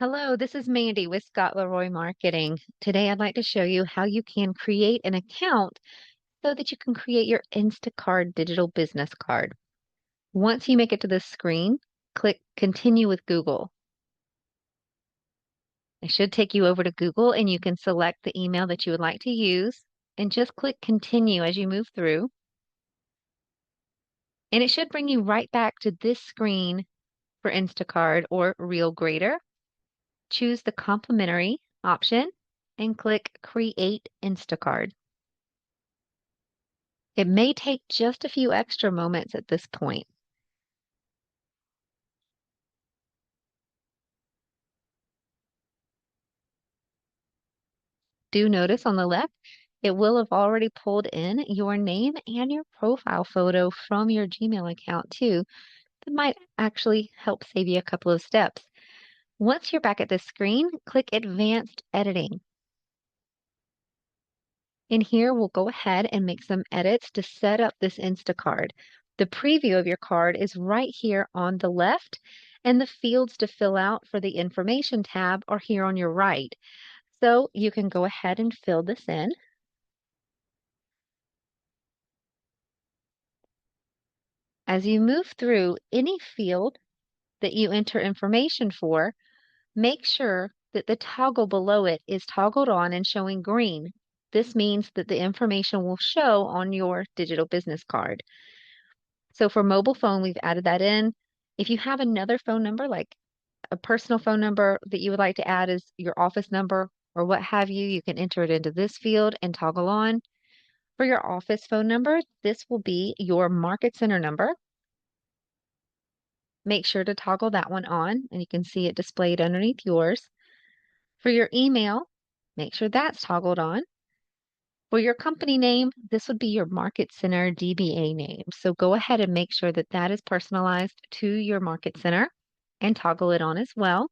Hello, this is Mandy with Scott Leroy Marketing. Today I'd like to show you how you can create an account so that you can create your Instacard digital business card. Once you make it to this screen, click Continue with Google. It should take you over to Google and you can select the email that you would like to use and just click Continue as you move through. And it should bring you right back to this screen for Instacard or Real Grader. Choose the complimentary option and click Create Instacard. It may take just a few extra moments at this point. Do notice on the left, it will have already pulled in your name and your profile photo from your Gmail account too. That might actually help save you a couple of steps. Once you're back at this screen, click Advanced Editing. In here, we'll go ahead and make some edits to set up this Instacard. The preview of your card is right here on the left, and the fields to fill out for the Information tab are here on your right. So you can go ahead and fill this in. As you move through any field that you enter information for, make sure that the toggle below it is toggled on and showing green. This means that the information will show on your digital business card. So for mobile phone, we've added that in. If you have another phone number, like a personal phone number that you would like to add as your office number or what have you, you can enter it into this field and toggle on. For your office phone number, this will be your Market Center number. Make sure to toggle that one on, and you can see it displayed underneath yours. For your email, make sure that's toggled on. For your company name, this would be your Market Center DBA name. So go ahead and make sure that that is personalized to your Market Center and toggle it on as well.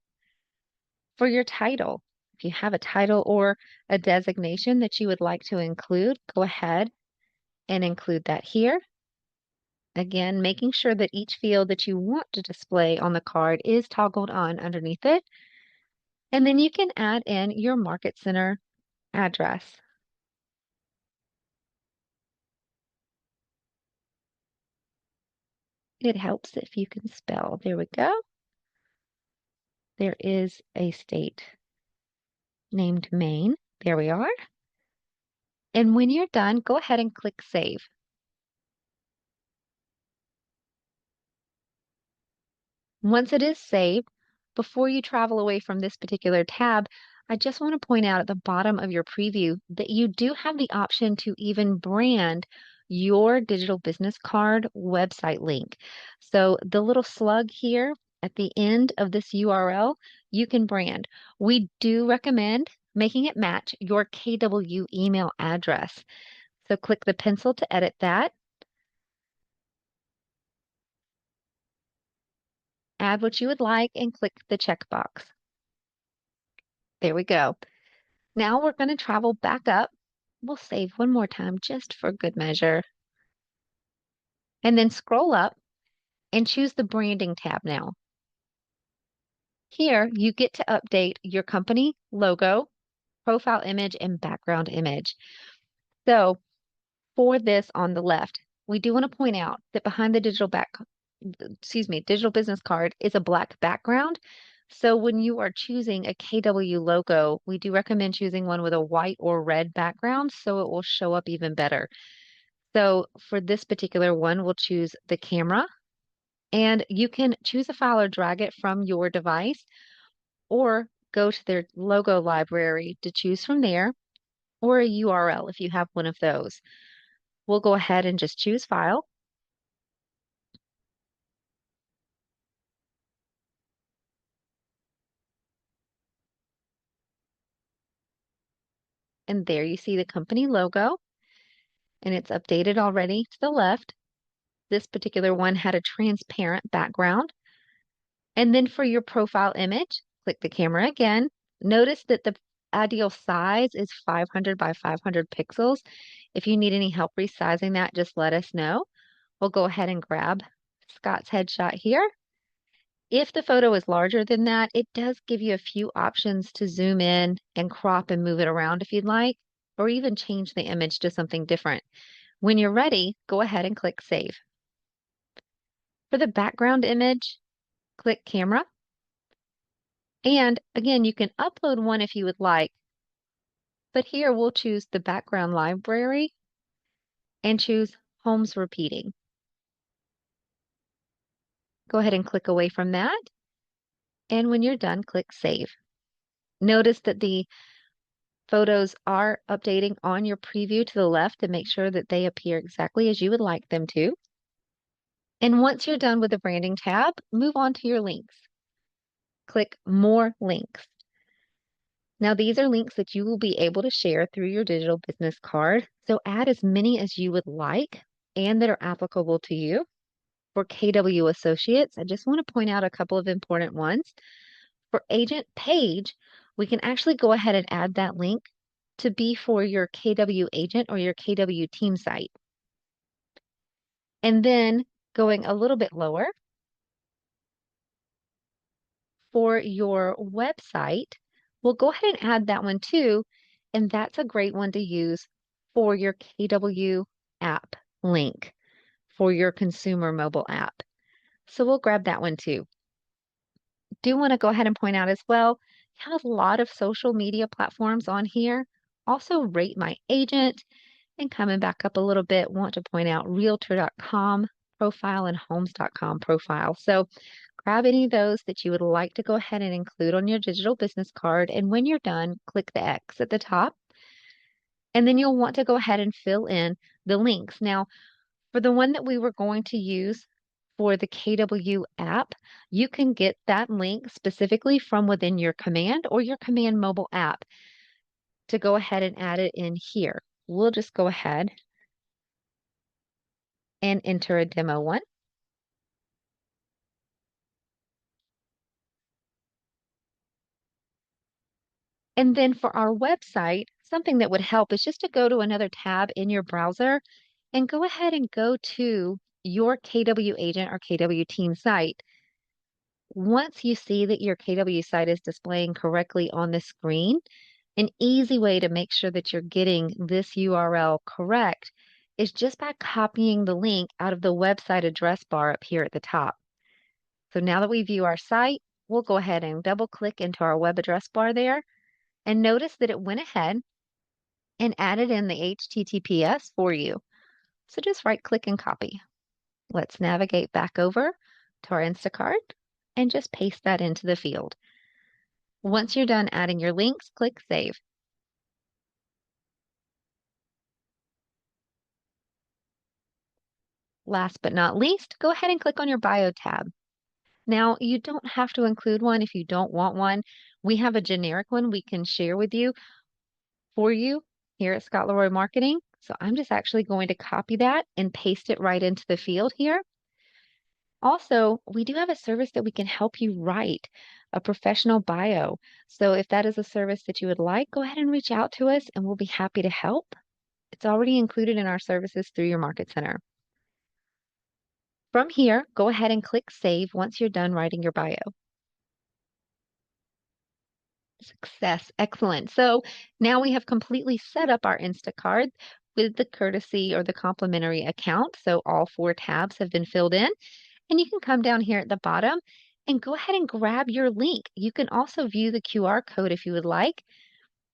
For your title, if you have a title or a designation that you would like to include, go ahead and include that here. Again, making sure that each field that you want to display on the card is toggled on underneath it. And then you can add in your Market Center address. It helps if you can spell. There we go. There is a state named Maine. There we are. And when you're done, go ahead and click Save. Once it is saved, before you travel away from this particular tab, I just want to point out at the bottom of your preview that you do have the option to even brand your digital business card website link. So the little slug here at the end of this URL, you can brand. We do recommend making it match your KW email address. So click the pencil to edit that. Add what you would like and click the checkbox. There we go. Now we're going to travel back up. We'll save one more time just for good measure. And then scroll up and choose the branding tab now. Here you get to update your company logo, profile image, and background image. So for this on the left, we do want to point out that behind the digital business card is a black background. So when you are choosing a KW logo, we do recommend choosing one with a white or red background so it will show up even better. So for this particular one, we'll choose the camera, and you can choose a file or drag it from your device or go to their logo library to choose from there, or a URL if you have one of those. We'll go ahead and just choose file. And there you see the company logo, and it's updated already to the left. This particular one had a transparent background. And then for your profile image, click the camera again. Notice that the ideal size is 500 by 500 pixels. If you need any help resizing that, just let us know. We'll go ahead and grab Scott's headshot here. If the photo is larger than that, it does give you a few options to zoom in and crop and move it around if you'd like, or even change the image to something different. When you're ready, go ahead and click Save. For the background image, click Camera. And again, you can upload one if you would like, but here we'll choose the background library and choose Homes Repeating. Go ahead and click away from that. And when you're done, click Save. Notice that the photos are updating on your preview to the left to make sure that they appear exactly as you would like them to. And once you're done with the branding tab, move on to your links. Click More Links. Now, these are links that you will be able to share through your digital business card. So add as many as you would like and that are applicable to you. For KW Associates, I just want to point out a couple of important ones. For Agent Page, we can actually go ahead and add that link to be for your KW agent or your KW team site. And then going a little bit lower, for your website, we'll go ahead and add that one too. And that's a great one to use for your KW app link for your consumer mobile app. So we'll grab that one too. Do want to go ahead and point out as well, you have a lot of social media platforms on here. Also Rate My Agent, and coming back up a little bit, want to point out realtor.com profile and homes.com profile. So grab any of those that you would like to go ahead and include on your digital business card. And when you're done, click the X at the top. And then you'll want to go ahead and fill in the links. Now, for the one that we were going to use for the KW app, you can get that link specifically from within your command or your command mobile app to go ahead and add it in here. We'll just go ahead and enter a demo one. And then for our website, something that would help is just to go to another tab in your browser and go ahead and go to your KW agent or KW team site. Once you see that your KW site is displaying correctly on the screen, an easy way to make sure that you're getting this URL correct is just by copying the link out of the website address bar up here at the top. So now that we view our site, we'll go ahead and double click into our web address bar there. And notice that it went ahead and added in the HTTPS for you. So just right click and copy. Let's navigate back over to our Instacard and just paste that into the field. Once you're done adding your links, click Save. Last but not least, go ahead and click on your Bio tab. Now, you don't have to include one if you don't want one. We have a generic one we can share with you for you here at Scott Leroy Marketing. So I'm just actually going to copy that and paste it right into the field here. Also, we do have a service that we can help you write a professional bio. So if that is a service that you would like, go ahead and reach out to us and we'll be happy to help. It's already included in our services through your Market Center. From here, go ahead and click Save once you're done writing your bio. Success. Excellent. So now we have completely set up our Instacard with the courtesy or the complimentary account. So all 4 tabs have been filled in. And you can come down here at the bottom and go ahead and grab your link. You can also view the QR code if you would like.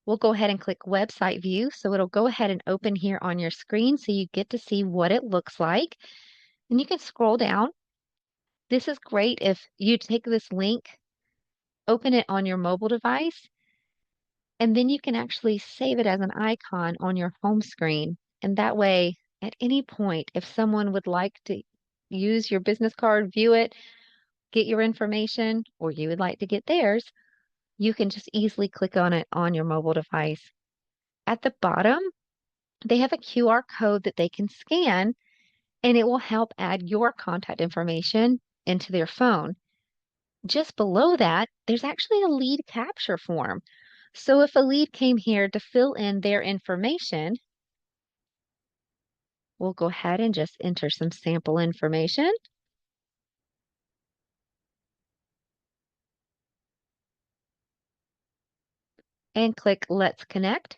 We'll go ahead and click Website View. So it'll go ahead and open here on your screen so you get to see what it looks like. And you can scroll down. This is great if you take this link, open it on your mobile device, and then you can actually save it as an icon on your home screen. And that way, at any point, if someone would like to use your business card, view it, get your information, or you would like to get theirs, you can just easily click on it on your mobile device. At the bottom, they have a QR code that they can scan, and it will help add your contact information into their phone. Just below that, there's actually a lead capture form. So if a lead came here to fill in their information, we'll go ahead and just enter some sample information. and click Let's Connect.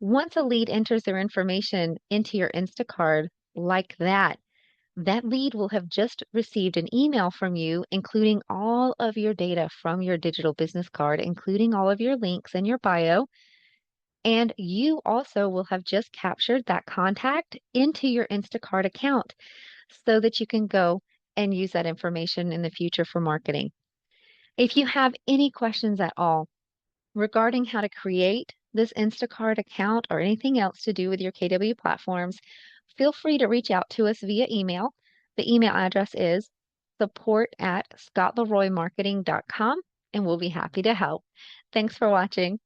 Once a lead enters their information into your Instacard like that, that lead will have just received an email from you, including all of your data from your digital business card, including all of your links and your bio. And you also will have just captured that contact into your Instacart account so that you can go and use that information in the future for marketing. If you have any questions at all regarding how to create this Instacart account or anything else to do with your KW platforms, feel free to reach out to us via email. The email address is support@scottleroymarketing.com, and we'll be happy to help. Thanks for watching.